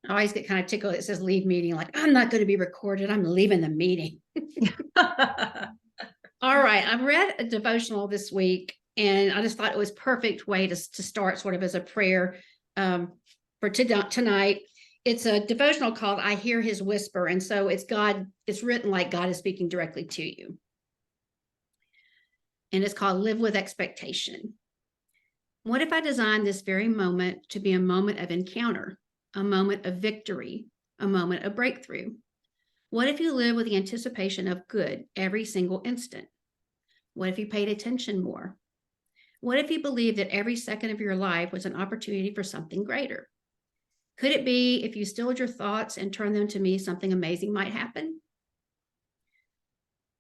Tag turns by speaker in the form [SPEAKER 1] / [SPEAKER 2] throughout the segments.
[SPEAKER 1] I always get kind of tickled. It says leave meeting, like, I'm not going to be recorded. I'm leaving the meeting. All right. I read a devotional this week, and I just thought it was a perfect way to start sort of as a prayer for tonight. It's a devotional called I Hear His Whisper. And so it's written like God is speaking directly to you. And it's called Live with Expectation. What if I designed this very moment to be a moment of encounter, a moment of victory, a moment of breakthrough? What if you live with the anticipation of good every single instant? What if you paid attention more? What if you believed that every second of your life was an opportunity for something greater? Could it be if you stilled your thoughts and turned them to me, something amazing might happen?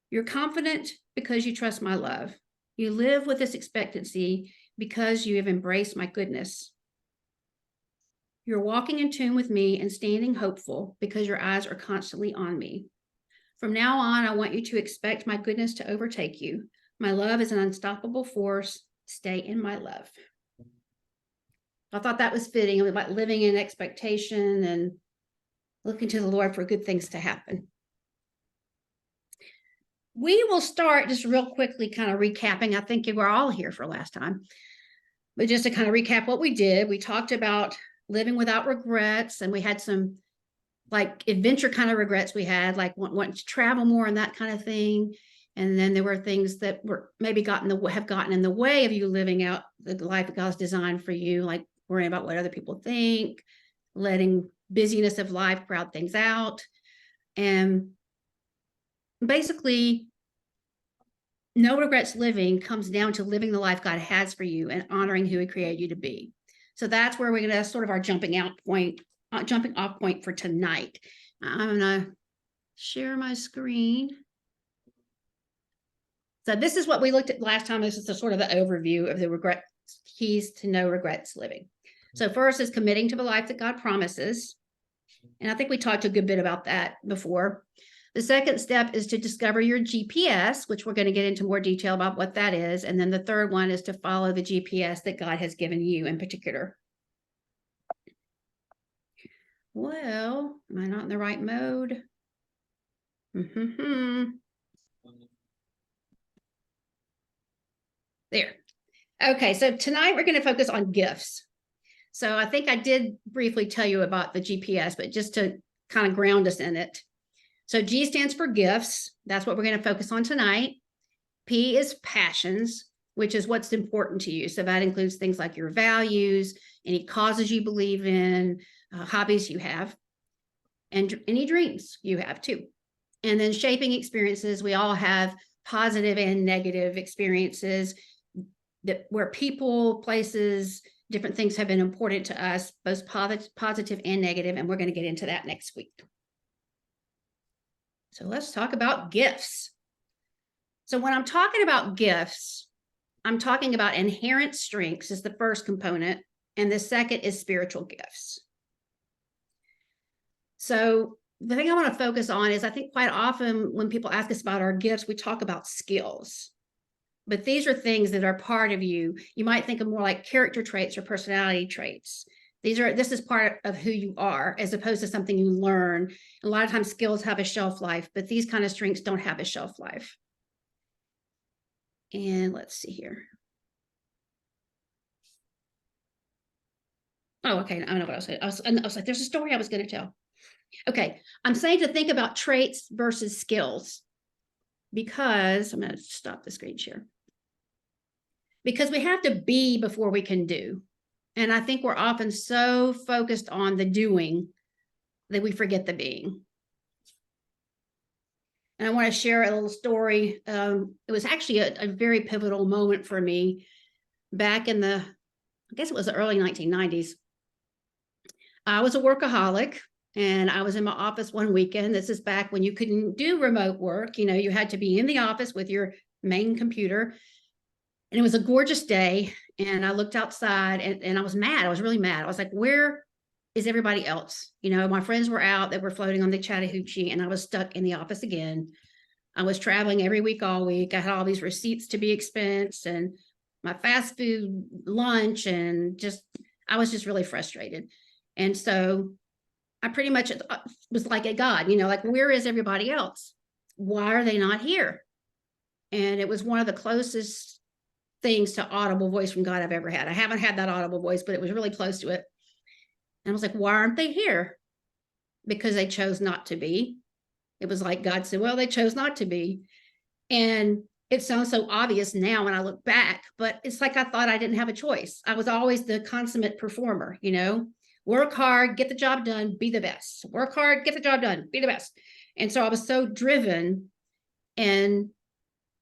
[SPEAKER 1] You're confident because you trust my love. You live with this expectancy because you have embraced my goodness. You're walking in tune with me and standing hopeful because your eyes are constantly on me. From now on, I want you to expect my goodness to overtake you. My love is an unstoppable force. Stay in my love. I thought that was fitting about living in expectation and looking to the Lord for good things to happen. We will start just real quickly, kind of recapping. I think you were all here for last time, but just to kind of recap what we did, we talked about living without regrets, and we had some like adventure kind of regrets we had, like wanting to travel more and that kind of thing. And then there were things that were maybe have gotten in the way of you living out the life that God's designed for you, like worrying about what other people think, letting busyness of life crowd things out. And basically, no regrets living comes down to living the life God has for you and honoring who He created you to be. So that's where we're going to sort of our jumping off point for tonight. I'm going to share my screen. So this is what we looked at last time. This is the sort of the overview of the keys to no regrets living. So first is committing to the life that God promises. And I think we talked a good bit about that before. The second step is to discover your GPS, which we're going to get into more detail about what that is. And then the third one is to follow the GPS that God has given you in particular. Well, am I not in the right mode? There. Okay, so tonight we're going to focus on gifts. So I think I did briefly tell you about the GPS, but just to kind of ground us in it. So G stands for gifts. That's what we're going to focus on tonight. P is passions, which is what's important to you. So that includes things like your values, any causes you believe in, hobbies you have, and any dreams you have too. And then shaping experiences. We all have positive and negative experiences where people, places, different things have been important to us, both positive and negative, and we're going to get into that next week. So let's talk about gifts. So when I'm talking about gifts, I'm talking about inherent strengths is the first component, and the second is spiritual gifts. So the thing I want to focus on is I think quite often when people ask us about our gifts, we talk about skills. But these are things that are part of you. You might think of more like character traits or personality traits. This is part of who you are, as opposed to something you learn. A lot of times skills have a shelf life, but these kind of strengths don't have a shelf life. And let's see here. Oh, okay. I know what I was saying. I was like, there's a story I was going to tell. Okay. I'm saying to think about traits versus skills, because I'm going to stop the screen share. Because we have to be before we can do. And I think we're often so focused on the doing that we forget the being. And I want to share a little story. It was actually a very pivotal moment for me back in I guess it was the early 1990s. I was a workaholic, and I was in my office one weekend. This is back when you couldn't do remote work. You know, you had to be in the office with your main computer. And it was a gorgeous day. And I looked outside and I was mad. I was really mad. I was like, where is everybody else? You know, my friends were out, they were floating on the Chattahoochee, and I was stuck in the office again. I was traveling every week, all week. I had all these receipts to be expensed and my fast food lunch, and I was just really frustrated. And so I pretty much was like a God, like, where is everybody else? Why are they not here? And it was one of the closest things to audible voice from God I've ever had. I haven't had that audible voice, but it was really close to it. And I was like, why aren't they here? Because they chose not to be. It was like God said, well, they chose not to be. And it sounds so obvious now when I look back, but it's like I thought I didn't have a choice. I was always the consummate performer, work hard, get the job done, be the best. Work hard, get the job done, be the best. And so I was so driven. And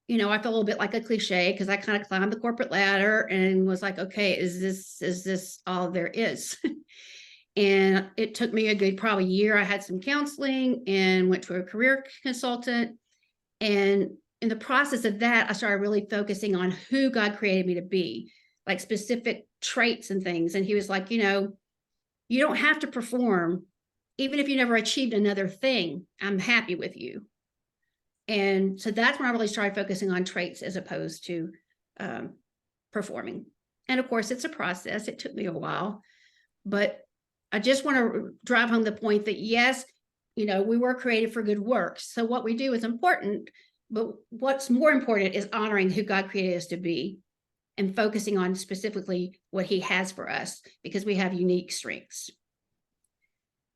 [SPEAKER 1] I felt a little bit like a cliche because I kind of climbed the corporate ladder and was like, okay, is this all there is? And it took me a good probably year. I had some counseling and went to a career consultant. And in the process of that, I started really focusing on who God created me to be, like specific traits and things. And he was like, you don't have to perform. Even if you never achieved another thing, I'm happy with you. And so that's when I really started focusing on traits as opposed to performing. And of course, it's a process. It took me a while, but I just want to drive home the point that yes, we were created for good works. So what we do is important, but what's more important is honoring who God created us to be and focusing on specifically what he has for us because we have unique strengths.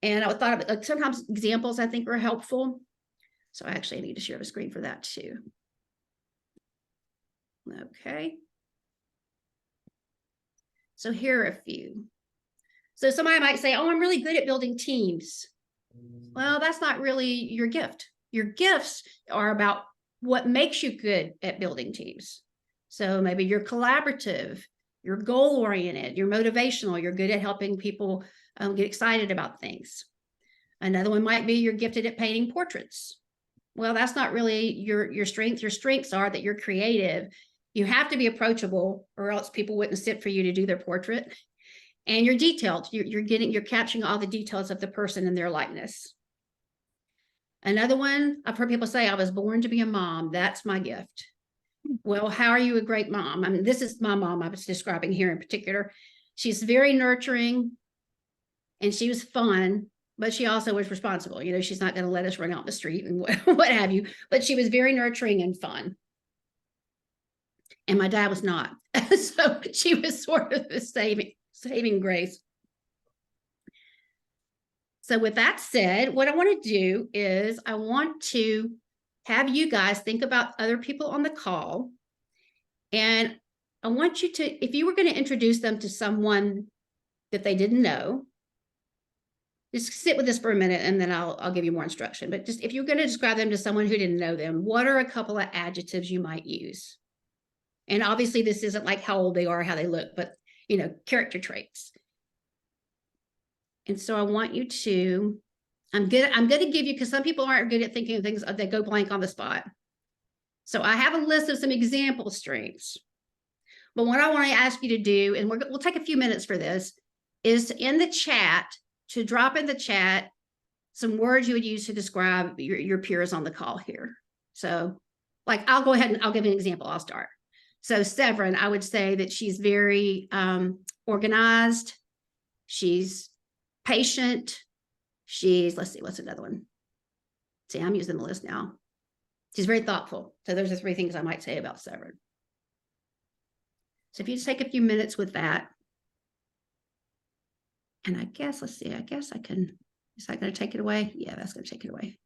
[SPEAKER 1] And I thought of like sometimes examples I think are helpful. So I actually need to share the screen for that too. Okay. So here are a few. So somebody might say, oh, I'm really good at building teams. Well, that's not really your gift. Your gifts are about what makes you good at building teams. So maybe you're collaborative, you're goal-oriented, you're motivational, you're good at helping people get excited about things. Another one might be you're gifted at painting portraits. Well, that's not really your strength. Your strengths are that you're creative. You have to be approachable or else people wouldn't sit for you to do their portrait. And you're detailed. You're capturing all the details of the person and their likeness. Another one, I've heard people say, I was born to be a mom. That's my gift. Well, how are you a great mom? I mean, this is my mom I was describing here in particular. She's very nurturing and she was fun, but she also was responsible. She's not going to let us run out the street and what have you, but she was very nurturing and fun. And my dad was not. So she was sort of the saving grace. So with that said, what I want to do is I want to have you guys think about other people on the call. And I want you to, if you were going to introduce them to someone that they didn't know, just sit with this for a minute and then I'll give you more instruction. But just if you're going to describe them to someone who didn't know them, what are a couple of adjectives you might use? And obviously this isn't like how old they are, how they look, but character traits. And so I want you to, I'm going to give you, because some people aren't good at thinking of things, they go blank on the spot. So I have a list of some example strengths. But what I want to ask you to do, and we'll take a few minutes for this, is in the chat, to drop in the chat some words you would use to describe your peers on the call here. So like, I'll go ahead and I'll give an example. I'll start. So Severin, I would say that she's very organized. She's patient. Let's see, what's another one? See, I'm using the list now. She's very thoughtful. So those are three things I might say about Severin. So if you just take a few minutes with that. And I guess, let's see, I guess I can, is that going to take it away? Yeah, that's going to take it away.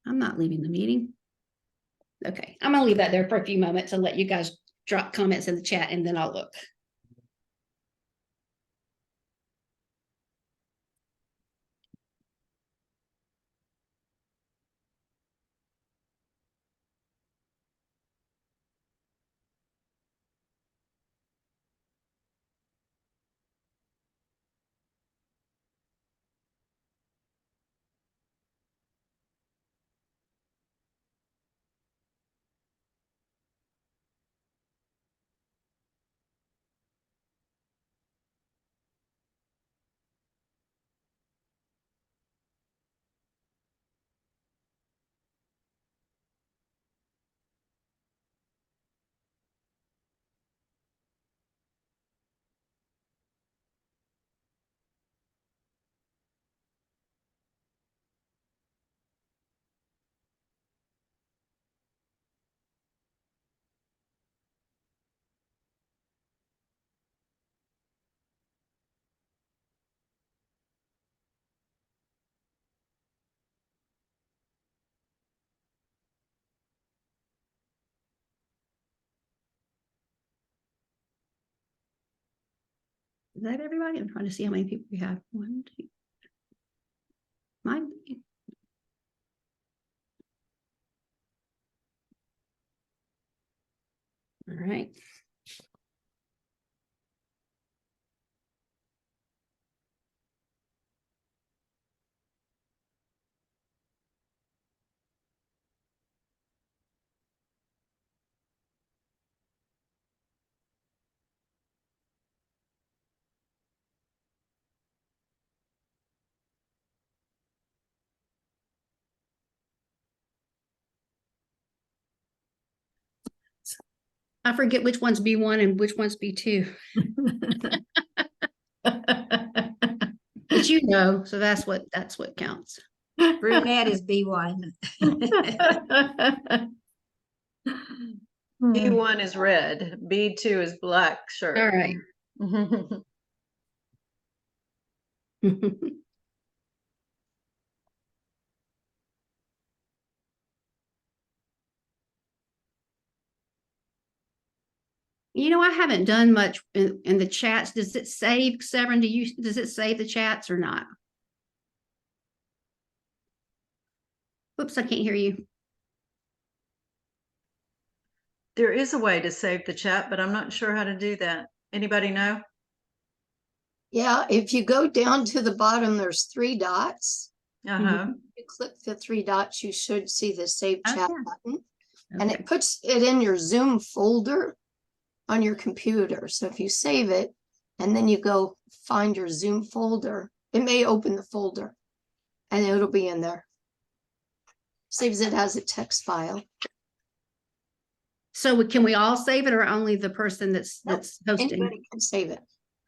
[SPEAKER 1] I'm not leaving the meeting. Okay, I'm going to leave that there for a few moments and let you guys drop comments in the chat and then I'll look. Is that everybody? I'm trying to see how many people we have. 1, 2. Mine. All right. I forget which one's B1 and which one's B2. But you know, so that's what counts.
[SPEAKER 2] Brunette is B1.
[SPEAKER 3] B1 is red, B2 is black shirt.
[SPEAKER 1] All right. You know, I haven't done much in the chats. Does it save, Severn? Does it save the chats or not? Oops, I can't hear you.
[SPEAKER 3] There is a way to save the chat, but I'm not sure how to do that. Anybody know?
[SPEAKER 4] Yeah, if you go down to the bottom, there's 3 dots.
[SPEAKER 3] Uh-huh.
[SPEAKER 4] You click the 3 dots, you should see the Save Chat
[SPEAKER 3] Okay.
[SPEAKER 4] button. And
[SPEAKER 1] Okay.
[SPEAKER 4] it puts it in your Zoom folder on your computer. So if you save it and then you go find your Zoom folder, it may open the folder and it'll be in there. Saves it as a text file.
[SPEAKER 1] So can we all save it or only the person that's
[SPEAKER 4] Nope,
[SPEAKER 1] hosting?
[SPEAKER 4] Anybody can save it.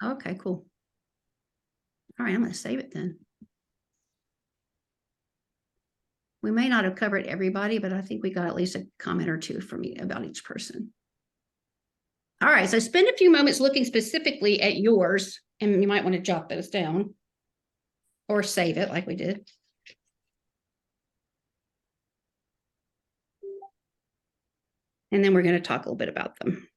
[SPEAKER 1] Okay, cool. All right, I'm gonna save it then. We may not have covered everybody, but I think we got at least a comment or two from me about each person. All right, so spend a few moments looking specifically at yours, and you might want to jot those down or save it like we did. And then we're going to talk a little bit about them.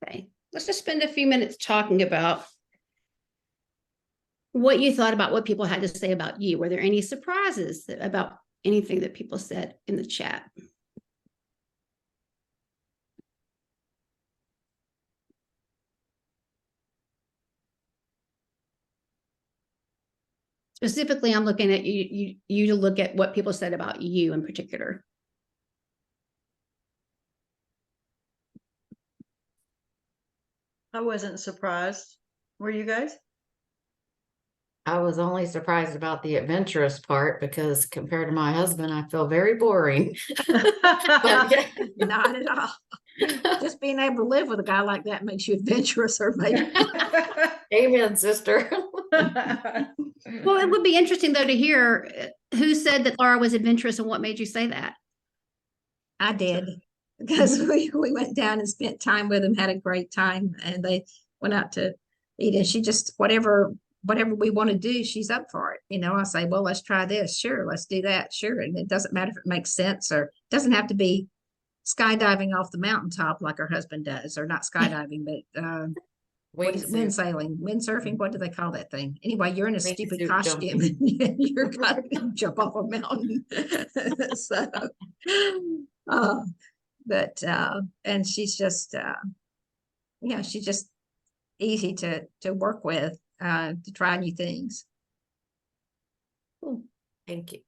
[SPEAKER 1] Okay, let's just spend a few minutes talking about what you thought about what people had to say about you. Were there any surprises about anything that people said in the chat? Specifically, I'm looking at you to look at what people said about you in particular.
[SPEAKER 3] I wasn't surprised. Were you guys?
[SPEAKER 5] I was only surprised about the adventurous part because compared to my husband, I feel very boring.
[SPEAKER 2] Not at all. Just being able to live with a guy like that makes you adventurous, or maybe.
[SPEAKER 5] Amen, sister.
[SPEAKER 1] Well, it would be interesting though to hear who said that Laura was adventurous and what made you say that.
[SPEAKER 2] I did, because we went down and spent time with them, had a great time, and they went out to eat. And she just, whatever we want to do, she's up for it. You know, I say, well, let's try this. Sure, let's do that. Sure. And it doesn't matter if it makes sense, or it doesn't have to be skydiving off the mountaintop like her husband does, or not skydiving, but what is it, wind
[SPEAKER 5] Wingsuit.
[SPEAKER 2] sailing, windsurfing, what do they call that thing? Anyway, you're in a stupid
[SPEAKER 5] Wingsuit
[SPEAKER 2] costume and you're gonna jump off a mountain. So, uh, and she's just, yeah, she's just easy to work with, to try new things.
[SPEAKER 1] Cool.
[SPEAKER 5] Thank you.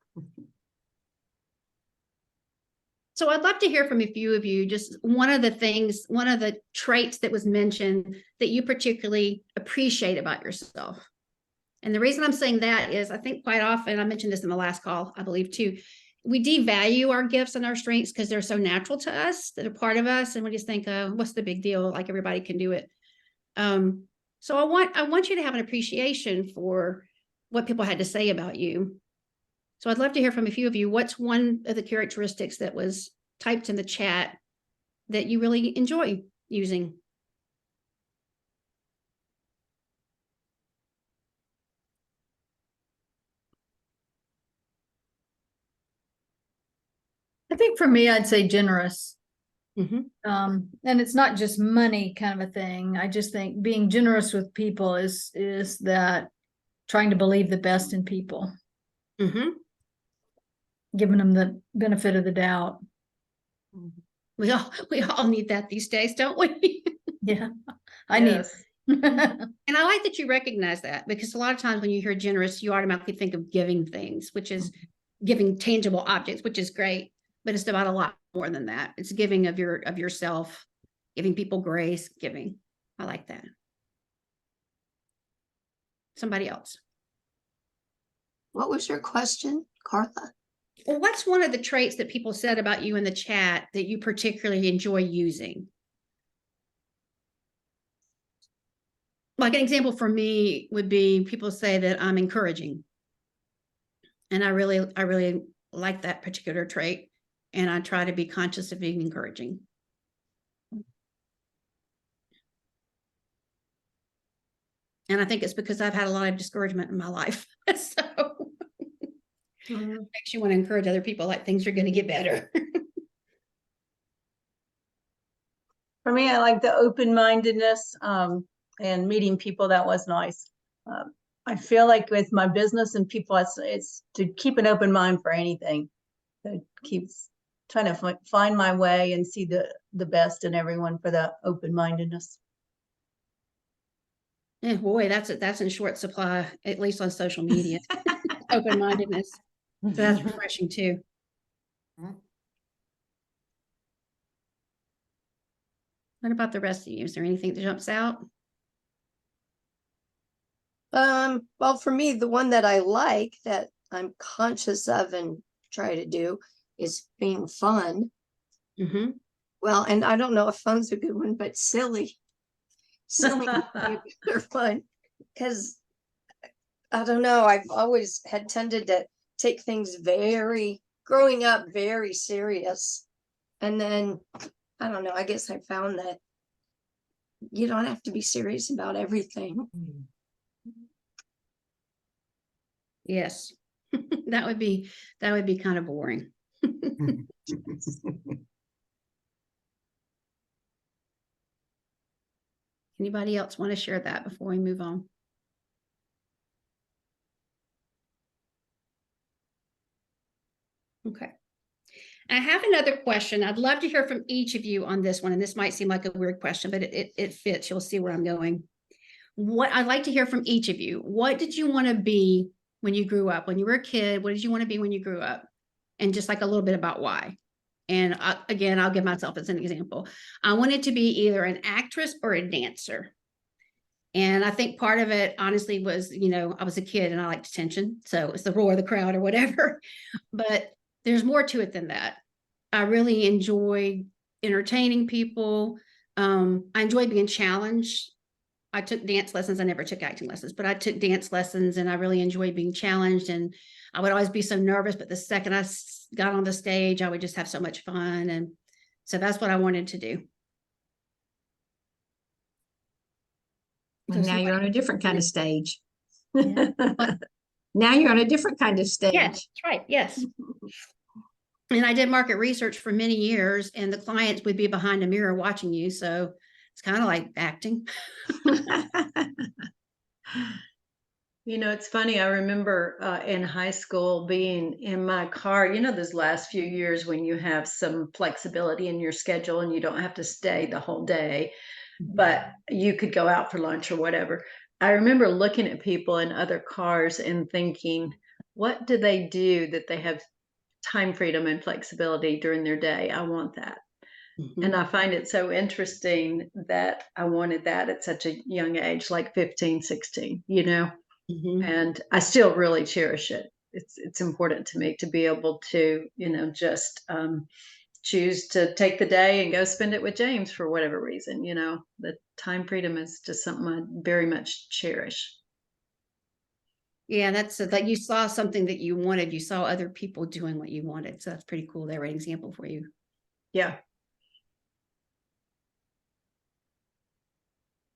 [SPEAKER 1] So I'd love to hear from a few of you, just one of the traits that was mentioned that you particularly appreciate about yourself. And the reason I'm saying that is I think quite often, I mentioned this in the last call, I believe too, we devalue our gifts and our strengths because they're so natural to us, that are part of us. And we just think, oh, what's the big deal? Like everybody can do it. So I want you to have an appreciation for what people had to say about you. So I'd love to hear from a few of you. What's one of the characteristics that was typed in the chat that you really enjoy using?
[SPEAKER 6] I think for me, I'd say generous.
[SPEAKER 1] Mhm.
[SPEAKER 6] And it's not just money kind of a thing. I just think being generous with people is that trying to believe the best in people,
[SPEAKER 1] Mhm.
[SPEAKER 6] giving them the benefit of the doubt.
[SPEAKER 1] We all need that these days, don't we?
[SPEAKER 6] Yeah, I need.
[SPEAKER 3] Yes.
[SPEAKER 1] And I like that you recognize that, because a lot of times when you hear generous, you automatically think of giving things, which is giving tangible objects, which is great, but it's about a lot more than that. It's giving of yourself, giving people grace, giving. I like that. Somebody else.
[SPEAKER 4] What was your question, Carla?
[SPEAKER 1] Well, what's one of the traits that people said about you in the chat that you particularly enjoy using? Like an example for me would be people say that I'm encouraging. And I really like that particular trait. And I try to be conscious of being encouraging. And I think it's because I've had a lot of discouragement in my life. So makes you want to encourage other people, like things are going to get better.
[SPEAKER 7] For me, I like the open-mindedness, and meeting people. That was nice. I feel like with my business and people, it's to keep an open mind for anything. It keeps trying to find my way and see the best in everyone for the open-mindedness.
[SPEAKER 1] Yeah, boy, that's in short supply, at least on social media. Open-mindedness. So that's refreshing too. What about the rest of you? Is there anything that jumps out?
[SPEAKER 4] Well, for me, the one that I like that I'm conscious of and try to do is being fun.
[SPEAKER 1] Mm-hmm.
[SPEAKER 4] Well, and I don't know if fun's a good one, but silly. Silly or fun. Because I don't know, I've always had tended to take things growing up, very serious. And then, I don't know, I guess I found that you don't have to be serious about everything.
[SPEAKER 1] Yes. That would be kind of boring. Anybody else want to share that before we move on? Okay. I have another question. I'd love to hear from each of you on this one. And this might seem like a weird question, but it fits. You'll see where I'm going. What I'd like to hear from each of you. What did you want to be when you grew up? When you were a kid, what did you want to be when you grew up? And just like a little bit about why. And again, I'll give myself as an example. I wanted to be either an actress or a dancer. And I think part of it, honestly, was, I was a kid and I liked attention. So it's the roar of the crowd or whatever. But there's more to it than that. I really enjoy entertaining people. I enjoy being challenged. I took dance lessons. I never took acting lessons, but I took dance lessons and I really enjoyed being challenged. And I would always be so nervous, but the second I got on the stage, I would just have so much fun. And so that's what I wanted to do.
[SPEAKER 2] And now you're on a different kind of stage.
[SPEAKER 1] Yeah.
[SPEAKER 2] Now you're on a different kind of stage.
[SPEAKER 1] Yes, that's right. Yes. And I did market research for many years, and the clients would be behind a mirror watching you. So It's kind of like acting.
[SPEAKER 3] You know, it's funny. I remember in high school being in my car, you know, those last few years when you have some flexibility in your schedule and you don't have to stay the whole day, but you could go out for lunch or whatever. I remember looking at people in other cars and thinking, what do they do that they have time freedom and flexibility during their day? I want that. And I find it so interesting that I wanted that at such a young age, like 15, 16, you know?
[SPEAKER 1] Mhm.
[SPEAKER 3] And I still really cherish it. It's important to me to be able to, you know, just choose to take the day and go spend it with James for whatever reason. You know, the time freedom is just something I very much cherish.
[SPEAKER 1] Yeah, that's like you saw something that you wanted. You saw other people doing what you wanted. So that's pretty cool. They were an example for you.
[SPEAKER 3] Yeah.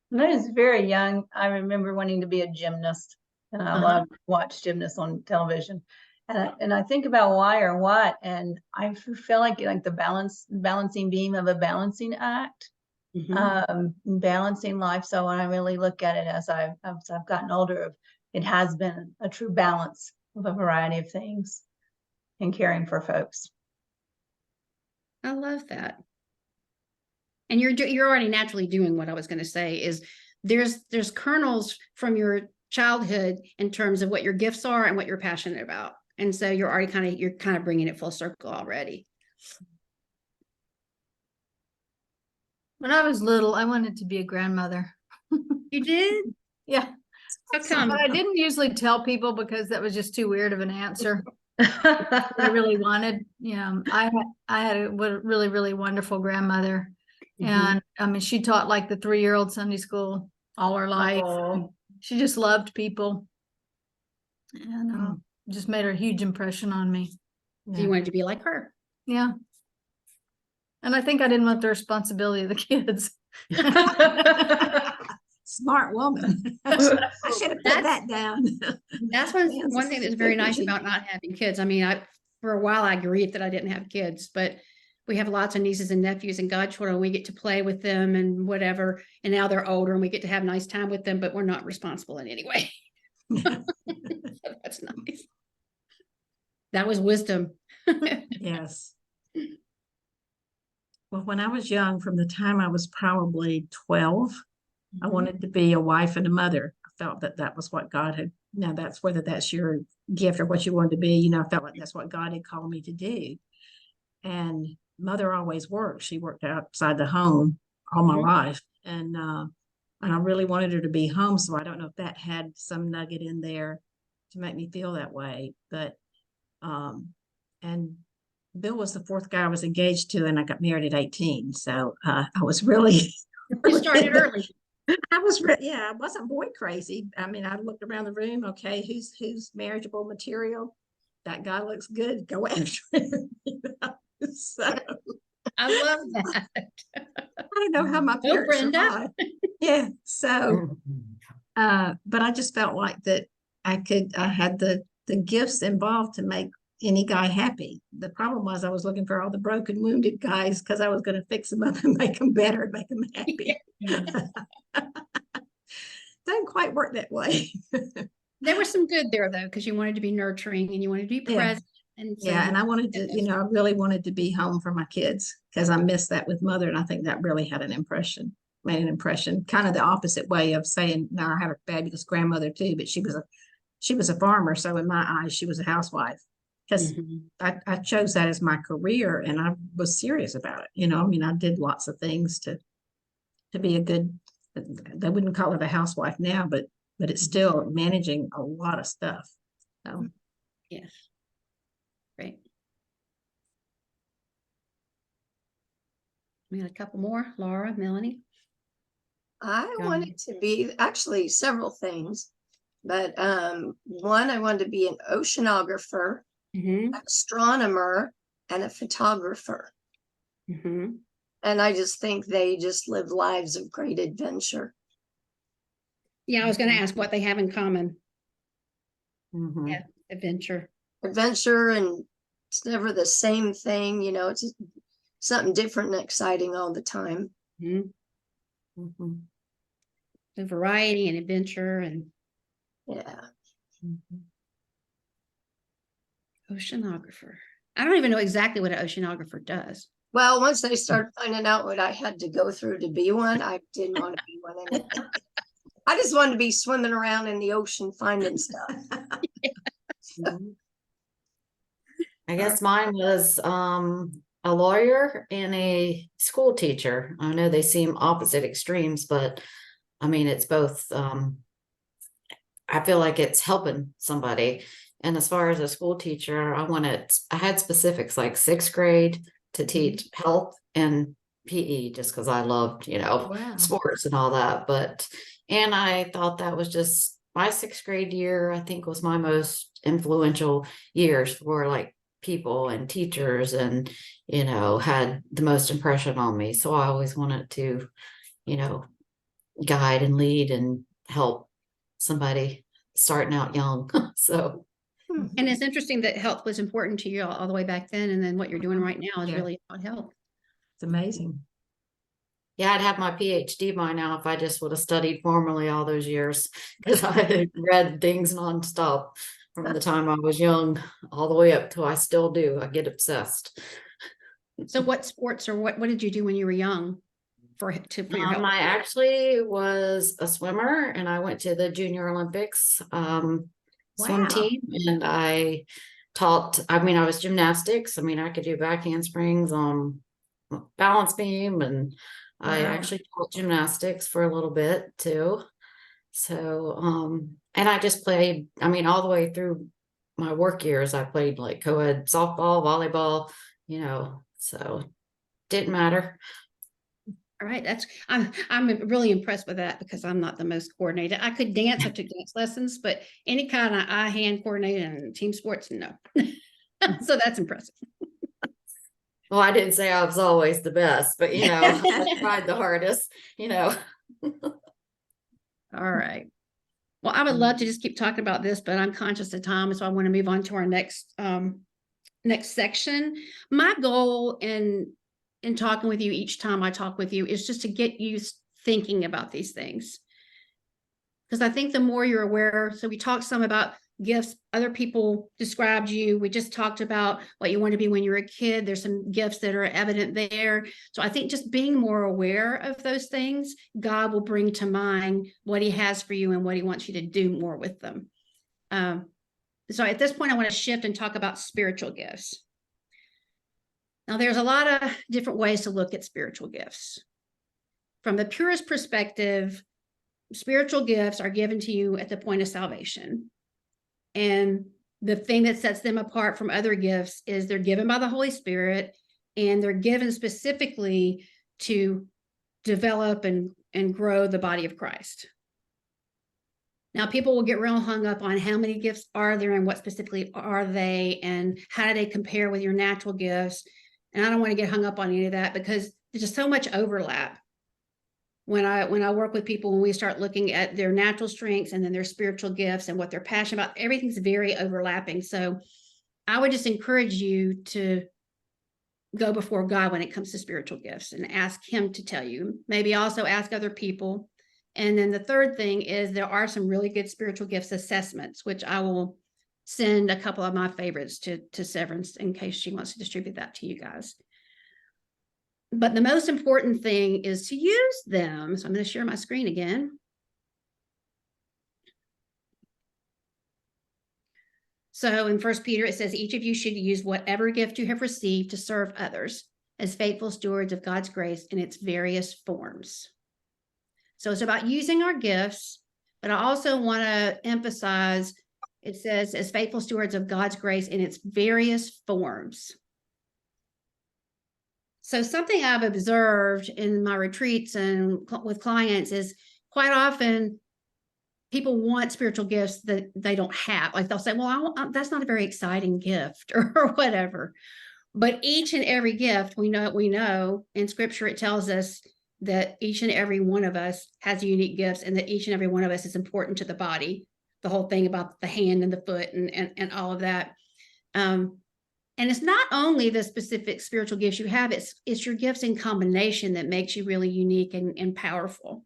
[SPEAKER 7] When I was very young, I remember wanting to be a gymnast, and I loved to watch gymnasts on television. And I think about why or what, and I feel like the balancing beam of a balancing act, balancing life. So when I really look at it as I've gotten older, it has been a true balance of a variety of things and caring for folks.
[SPEAKER 1] I love that. And you're already naturally doing what I was going to say is there's kernels from your childhood in terms of what your gifts are and what you're passionate about. And so you're kind of bringing it full circle already.
[SPEAKER 6] When I was little, I wanted to be a grandmother.
[SPEAKER 1] You did?
[SPEAKER 6] Yeah.
[SPEAKER 1] How come?
[SPEAKER 6] But I didn't usually tell people because that was just too weird of an answer. I really wanted, I had a really, really wonderful grandmother. And I mean, she taught like the 3-year-old Sunday school all her life.
[SPEAKER 3] Oh.
[SPEAKER 6] She just loved people and just made a huge impression on me.
[SPEAKER 1] So you wanted to be like her.
[SPEAKER 6] Yeah. And I think I didn't want the responsibility of the kids.
[SPEAKER 2] Smart woman. I should have put that down.
[SPEAKER 1] That's one thing that's very nice about not having kids. I mean, for a while I grieved that I didn't have kids, but we have lots of nieces and nephews and godchildren. We get to play with them and whatever. And now they're older and we get to have nice time with them, but we're not responsible in any way. So that's nice. That was wisdom.
[SPEAKER 2] Yes. Well, when I was young, from the time I was probably 12, I wanted to be a wife and a mother. I felt that that was what God had, now that's whether that's your gift or what you wanted to be, I felt like that's what God had called me to do. And mother always worked. She worked outside the home all my life. And I really wanted her to be home. So I don't know if that had some nugget in there to make me feel that way. But, and Bill was the 4th guy I was engaged to, and I got married at 18. So I was really,
[SPEAKER 1] You started early.
[SPEAKER 2] I wasn't boy crazy. I mean, I looked around the room. Okay, who's marriageable material? That guy looks good. Go after him. So
[SPEAKER 1] I love that.
[SPEAKER 2] I don't know how my parents survived. Yeah. So, but I just felt like that I had the gifts involved to make any guy happy. The problem was I was looking for all the broken, wounded guys because I was going to fix them up and make them better and make them happy. Doesn't quite work that way.
[SPEAKER 1] There was some good there though, because you wanted to be nurturing and you wanted to be present. And so
[SPEAKER 2] and I wanted to, I really wanted to be home for my kids because I missed that with mother. And I think that really made an impression, kind of the opposite way of saying, now I have a fabulous grandmother too, but she was a farmer. So in my eyes, she was a housewife because I chose that as my career and I was serious about it. I mean, I did lots of things to be a good, they wouldn't call it a housewife now, but it's still managing a lot of stuff. So.
[SPEAKER 1] Yes. Great. We got a couple more. Laura, Melanie.
[SPEAKER 4] I wanted to be actually several things, but one, I wanted to be an oceanographer, an astronomer, and a photographer. And I just think they just live lives of great adventure.
[SPEAKER 1] Yeah, I was going to ask what they have in common. Yeah, adventure.
[SPEAKER 4] Adventure, and it's never the same thing, it's something different and exciting all the time.
[SPEAKER 5] Mhm.
[SPEAKER 1] The variety and adventure and
[SPEAKER 4] Yeah.
[SPEAKER 5] Mhm.
[SPEAKER 1] oceanographer. I don't even know exactly what an oceanographer does.
[SPEAKER 4] Well, once I started finding out what I had to go through to be one, I didn't want to be one anymore. I just wanted to be swimming around in the ocean finding stuff.
[SPEAKER 5] Mhm. I guess mine was a lawyer and a school teacher. I know they seem opposite extremes, but I mean it's both I feel like it's helping somebody. And as far as a school teacher, I had specifics like 6th grade to teach health and PE just because I loved,
[SPEAKER 2] Wow.
[SPEAKER 5] sports and all that. And I thought that was just my 6th grade year, I think was my most influential years for like people and teachers and, had the most impression on me. So I always wanted to, you know, guide and lead and help somebody starting out young. So
[SPEAKER 1] And it's interesting that health was important to you all the way back then. And then what you're doing right now is
[SPEAKER 2] Yeah.
[SPEAKER 1] really about health.
[SPEAKER 2] It's amazing.
[SPEAKER 5] yeah, I'd have my PhD by now if I just would have studied formally all those years because I had read things nonstop from the time I was young all the way up till I still do. I get obsessed.
[SPEAKER 1] So what sports or what did you do when you were young for your health?
[SPEAKER 5] I actually was a swimmer and I went to the Junior Olympics swim
[SPEAKER 2] Wow.
[SPEAKER 5] team and I was gymnastics. I mean, I could do back handsprings on balance beam and I
[SPEAKER 2] Wow.
[SPEAKER 5] actually taught gymnastics for a little bit too. So, and I just played, I mean, all the way through my work years, I played like co-ed softball, volleyball, so didn't matter.
[SPEAKER 1] All right, I'm really impressed with that because I'm not the most coordinated. I could dance, I took dance lessons, but any kind of eye-hand coordinated and team sports, no. So that's impressive.
[SPEAKER 5] Well, I didn't say I was always the best, but I tried the hardest,
[SPEAKER 1] All right. Well, I would love to just keep talking about this, but I'm conscious of time, so I want to move on to our next section. My goal in talking with you each time I talk with you is just to get you thinking about these things. Because I think the more you're aware, so we talked some about gifts, other people described you. We just talked about what you want to be when you're a kid. There's some gifts that are evident there. So I think just being more aware of those things, God will bring to mind what he has for you and what he wants you to do more with them. So at this point, I want to shift and talk about spiritual gifts. Now, there's a lot of different ways to look at spiritual gifts. From the purest perspective, spiritual gifts are given to you at the point of salvation. And the thing that sets them apart from other gifts is they're given by the Holy Spirit, and they're given specifically to develop and grow the body of Christ. Now, people will get real hung up on how many gifts are there and what specifically are they and how do they compare with your natural gifts. And I don't want to get hung up on any of that because there's just so much overlap. When I work with people, when we start looking at their natural strengths and then their spiritual gifts and what they're passionate about, everything's very overlapping. So I would just encourage you to go before God when it comes to spiritual gifts and ask him to tell you. Maybe also ask other people. And then the third thing is there are some really good spiritual gifts assessments, which I will send a couple of my favorites to Severance in case she wants to distribute that to you guys. But the most important thing is to use them. So I'm going to share my screen again. So in 1 Peter, it says, each of you should use whatever gift you have received to serve others as faithful stewards of God's grace in its various forms. So it's about using our gifts, but I also want to emphasize, it says, as faithful stewards of God's grace in its various forms. So something I've observed in my retreats and with clients is quite often people want spiritual gifts that they don't have. Like they'll say, well, that's not a very exciting gift or whatever. But each and every gift, we know in scripture, it tells us that each and every one of us has unique gifts and that each and every one of us is important to the body. The whole thing about the hand and the foot and all of that. And it's not only the specific spiritual gifts you have, it's your gifts in combination that makes you really unique and powerful.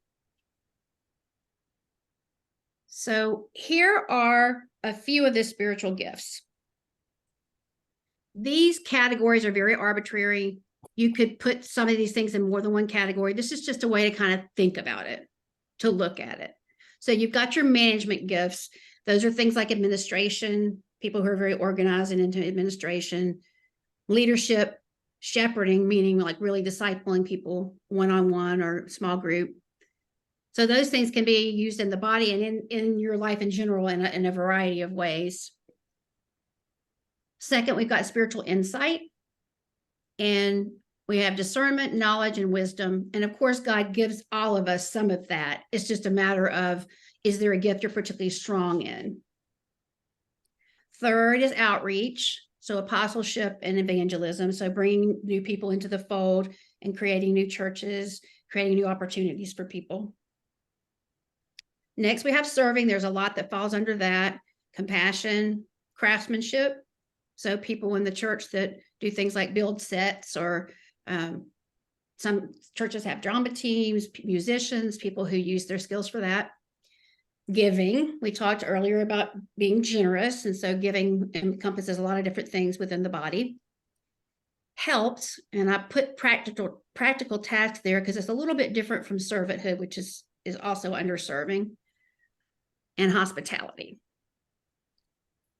[SPEAKER 1] So here are a few of the spiritual gifts. These categories are very arbitrary. You could put some of these things in more than one category. This is just a way to kind of think about it, to look at it. So you've got your management gifts. Those are things like administration, people who are very organized and into administration, leadership, shepherding, meaning like really discipling people one-on-one or small group. So those things can be used in the body and in your life in general in a variety of ways. Second, we've got spiritual insight, and we have discernment, knowledge, and wisdom. And of course, God gives all of us some of that. It's just a matter of, is there a gift you're particularly strong in? Third is outreach, so apostleship and evangelism. So bringing new people into the fold and creating new churches, creating new opportunities for people. Next, we have serving. There's a lot that falls under that. Compassion, craftsmanship. So people in the church that do things like build sets, or some churches have drama teams, musicians, people who use their skills for that. Giving, we talked earlier about being generous, and so giving encompasses a lot of different things within the body. Helps, and I put practical tasks there because it's a little bit different from servanthood, which is also under serving. And hospitality.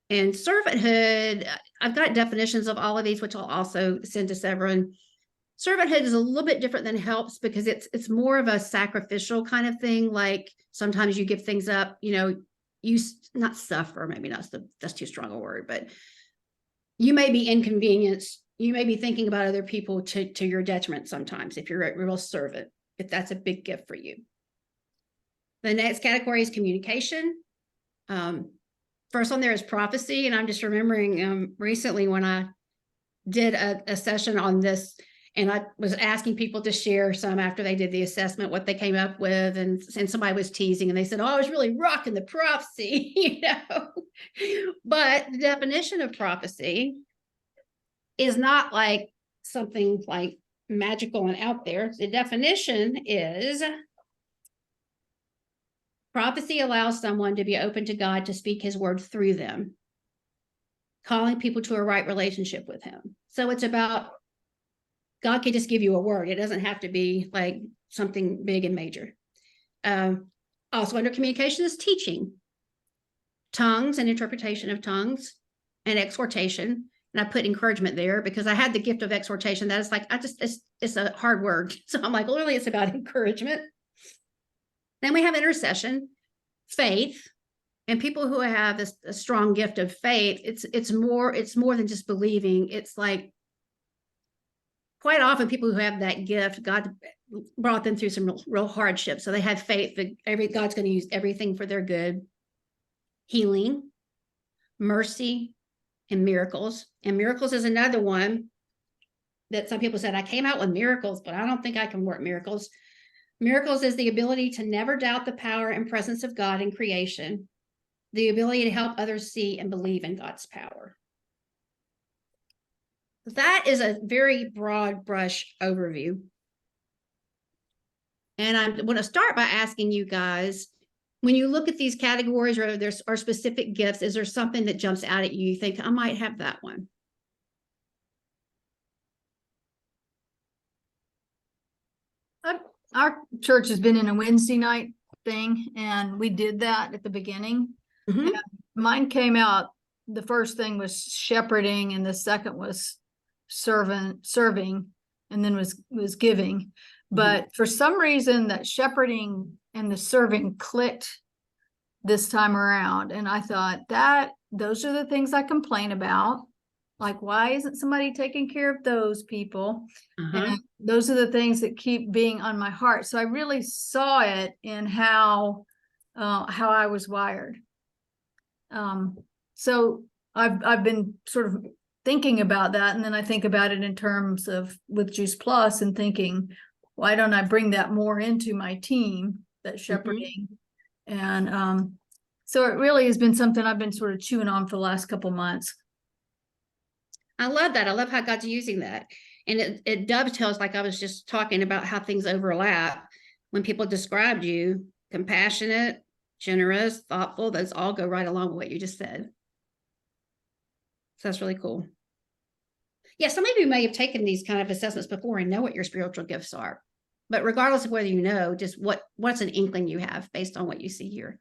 [SPEAKER 1] And servanthood, I've got definitions of all of these, which I'll also send to Severin. Servanthood is a little bit different than helps because it's more of a sacrificial kind of thing. Like sometimes you give things up, you not suffer, maybe that's too strong a word, but you may be inconvenienced. You may be thinking about other people to your detriment sometimes if you're a real servant, if that's a big gift for you. The next category is communication. First on there is prophecy. And I'm just remembering recently when I did a session on this, and I was asking people to share some after they did the assessment, what they came up with. And somebody was teasing and they said, oh, I was really rocking the prophecy, But the definition of prophecy is not like something like magical and out there. The definition is, prophecy allows someone to be open to God to speak his word through them, calling people to a right relationship with him. So it's about, God can just give you a word. It doesn't have to be like something big and major. Also under communication is teaching, tongues and interpretation of tongues, and exhortation. And I put encouragement there because I had the gift of exhortation. That is like, it's a hard word. So I'm like, literally, it's about encouragement. Then we have intercession, faith, and people who have a strong gift of faith. It's more than just believing. It's like quite often people who have that gift, God brought them through some real hardship. So they have faith that God's going to use everything for their good. Healing, mercy, and miracles. And miracles is another one that some people said, I came out with miracles, but I don't think I can work miracles. Miracles is the ability to never doubt the power and presence of God in creation, the ability to help others see and believe in God's power. That is a very broad brush overview. And I want to start by asking you guys, when you look at these categories or there are specific gifts, is there something that jumps out at you? You think, I might have that one.
[SPEAKER 6] Our church has been in a Wednesday night thing, and we did that at the beginning.
[SPEAKER 1] Mhm.
[SPEAKER 6] And mine came out, the first thing was shepherding, and the second was serving, and then was giving. But for some reason that shepherding and the serving clicked this time around. And I thought that those are the things I complain about. Like, why isn't somebody taking care of those people? And those are the things that keep being on my heart. So I really saw it in how I was wired. So I've been sort of thinking about that, and then I think about it in terms of with Juice Plus and thinking, why don't I bring that more into my team, that shepherding? And so it really has been something I've been sort of chewing on for the last couple months.
[SPEAKER 1] I love that. I love how God's using that. And it dovetails, like I was just talking about how things overlap. When people described you, compassionate, generous, thoughtful, those all go right along with what you just said. So that's really cool. Yeah, some of you may have taken these kind of assessments before and know what your spiritual gifts are. But regardless of whether you know, just what's an inkling you have based on what you see here.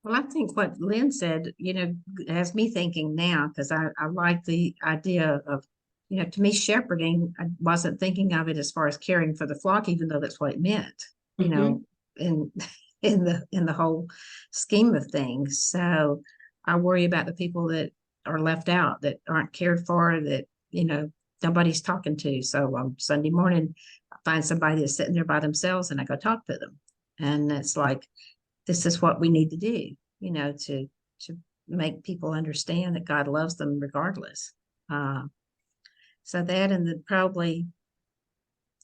[SPEAKER 2] Well, I think what Lynn said, has me thinking now, because I like the idea of, to me, shepherding, I wasn't thinking of it as far as caring for the flock, even though that's what it meant, in in the whole scheme of things. So I worry about the people that are left out, that aren't cared for, that, nobody's talking to. So on Sunday morning, I find somebody that's sitting there by themselves and I go talk to them. And it's like, this is what we need to do, to make people understand that God loves them regardless. So that, and the probably,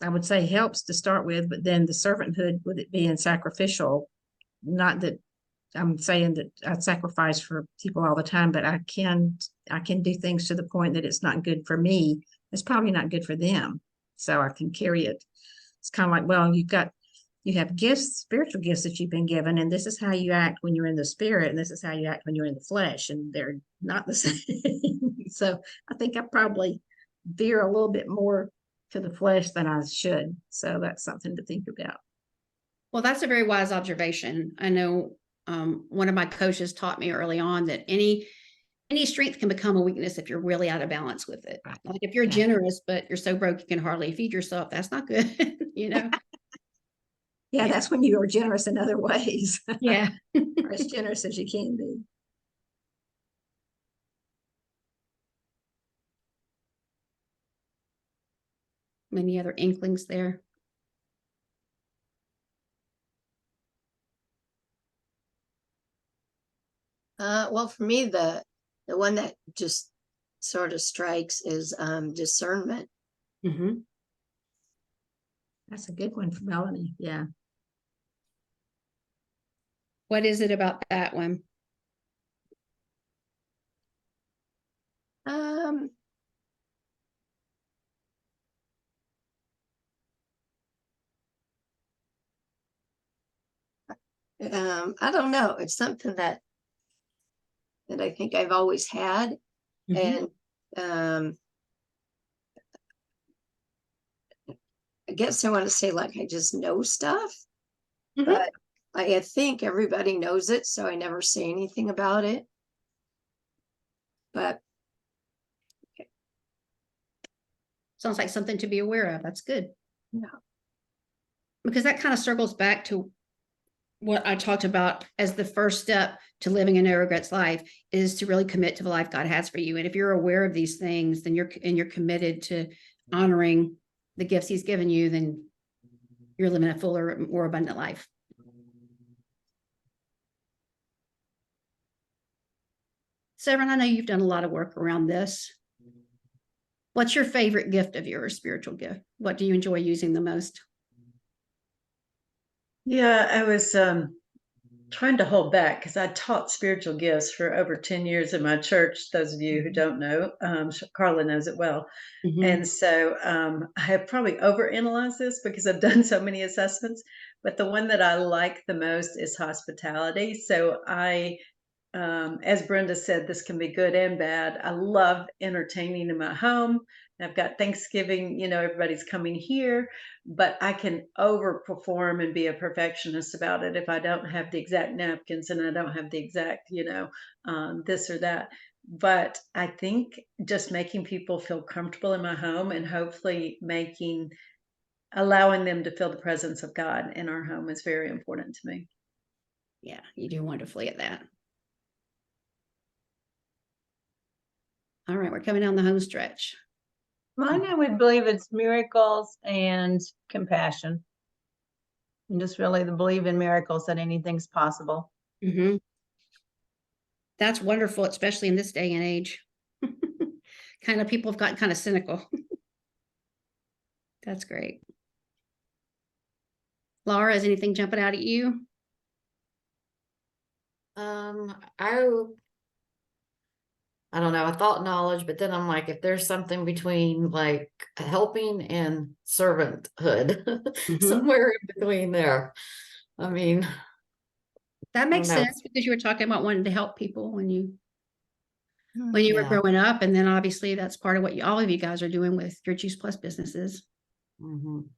[SPEAKER 2] I would say, helps to start with, but then the servanthood, with it being sacrificial, not that I'm saying that I sacrifice for people all the time, but I can do things to the point that it's not good for me. It's probably not good for them. So I can carry it. It's kind of like, well, you have gifts, spiritual gifts that you've been given, and this is how you act when you're in the spirit, and this is how you act when you're in the flesh, and they're not the same. So I think I probably veer a little bit more to the flesh than I should. So that's something to think about.
[SPEAKER 1] Well, that's a very wise observation. I know one of my coaches taught me early on that any strength can become a weakness if you're really out of balance with it.
[SPEAKER 2] Right.
[SPEAKER 1] Like if you're
[SPEAKER 2] Yeah.
[SPEAKER 1] generous, but you're so broke you can hardly feed yourself, that's not good,
[SPEAKER 2] Yeah, that's when you are generous in other ways.
[SPEAKER 1] Yeah.
[SPEAKER 2] Or as generous as you can be.
[SPEAKER 1] Any other inklings there?
[SPEAKER 4] Well, for me, the one that just sort of strikes is discernment.
[SPEAKER 1] Mm-hmm.
[SPEAKER 2] That's a good one for Melanie. Yeah.
[SPEAKER 1] What is it about that one?
[SPEAKER 4] I don't know. It's something that I think I've always had,
[SPEAKER 1] Mhm.
[SPEAKER 4] and I guess I want to say like I just know stuff,
[SPEAKER 1] Mhm.
[SPEAKER 4] but I think everybody knows it, so I never say anything about it. But
[SPEAKER 1] Sounds like something to be aware of. That's good.
[SPEAKER 4] Yeah.
[SPEAKER 1] Because that kind of circles back to what I talked about as the first step to living a no regrets life is to really commit to the life God has for you. And if you're aware of these things, then you're committed to honoring the gifts He's given you, then you're living a fuller, more abundant life. Severin, I know you've done a lot of work around this. What's your favorite gift of yours, spiritual gift? What do you enjoy using the most?
[SPEAKER 3] Yeah, I was trying to hold back because I taught spiritual gifts for over 10 years in my church. Those of you who don't know, Carla knows it well.
[SPEAKER 1] Mhm.
[SPEAKER 3] And so I have probably overanalyzed this because I've done so many assessments. But the one that I like the most is hospitality. So as Brenda said, this can be good and bad. I love entertaining in my home. I've got Thanksgiving, everybody's coming here, but I can overperform and be a perfectionist about it if I don't have the exact napkins and I don't have the exact, this or that. But I think just making people feel comfortable in my home and hopefully allowing them to feel the presence of God in our home is very important to me.
[SPEAKER 1] Yeah, you do wonderfully at that. All right, we're coming down the home stretch.
[SPEAKER 7] Mine, I would believe it's miracles and compassion. And just really the believe in miracles, that anything's possible.
[SPEAKER 1] Mm-hmm. That's wonderful, especially in this day and age. Kind of people have gotten kind of cynical. That's great. Laura, is anything jumping out at you?
[SPEAKER 5] I don't know. I thought knowledge, but then I'm like, if there's something between like helping and servanthood,
[SPEAKER 1] Mhm.
[SPEAKER 5] somewhere in between there. I mean,
[SPEAKER 1] That makes
[SPEAKER 5] know.
[SPEAKER 1] sense because you were talking about wanting to help people when you were
[SPEAKER 5] yeah.
[SPEAKER 1] growing up, and then obviously that's part of what all of you guys are doing with your Juice Plus businesses.
[SPEAKER 5] Mhm.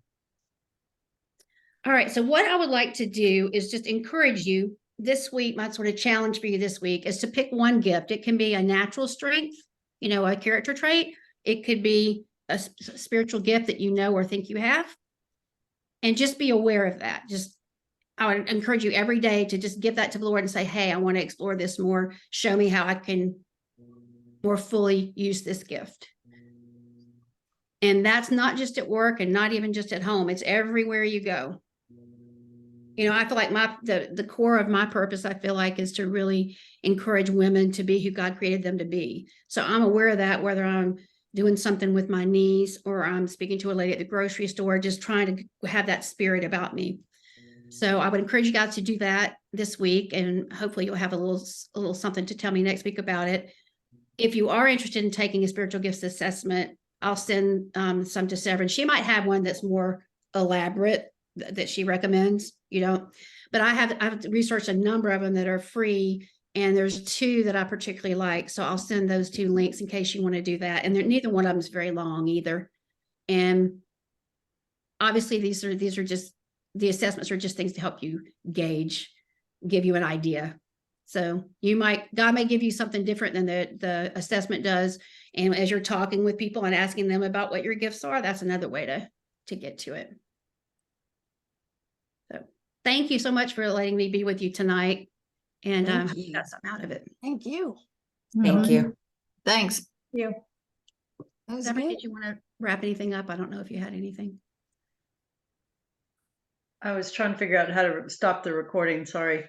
[SPEAKER 1] All right, so what I would like to do is just encourage you this week. My sort of challenge for you this week is to pick one gift. It can be a natural strength, a character trait. It could be a spiritual gift that you know or think you have, and just be aware of that. I would encourage you every day to just give that to the Lord and say, hey, I want to explore this more. Show me how I can more fully use this gift. And that's not just at work and not even just at home. It's everywhere you go. I feel like the core of my purpose, I feel like, is to really encourage women to be who God created them to be. So I'm aware of that, whether I'm doing something with my niece or I'm speaking to a lady at the grocery store, just trying to have that spirit about me. So I would encourage you guys to do that this week, and hopefully you'll have a little something to tell me next week about it. If you are interested in taking a spiritual gifts assessment, I'll send some to Severin. She might have one that's more elaborate that she recommends, but I've researched a number of them that are free, and there's 2 that I particularly like. So I'll send those 2 links in case you want to do that. And neither one of them is very long either. And obviously these are just, the assessments are just things to help you gauge, give you an idea. So God may give you something different than the assessment does. And as you're talking with people and asking them about what your gifts are, that's another way to get to it. So thank you so much for letting me be with you tonight. And
[SPEAKER 4] Thank
[SPEAKER 1] I
[SPEAKER 4] you.
[SPEAKER 1] got something out of it.
[SPEAKER 4] Thank you.
[SPEAKER 5] Thank
[SPEAKER 6] Mhm.
[SPEAKER 5] you.
[SPEAKER 6] Thanks.
[SPEAKER 7] You.
[SPEAKER 4] That was
[SPEAKER 1] Deborah,
[SPEAKER 4] good.
[SPEAKER 1] did you want to wrap anything up? I don't know if you had anything.
[SPEAKER 3] I was trying to figure out how to stop the recording. Sorry.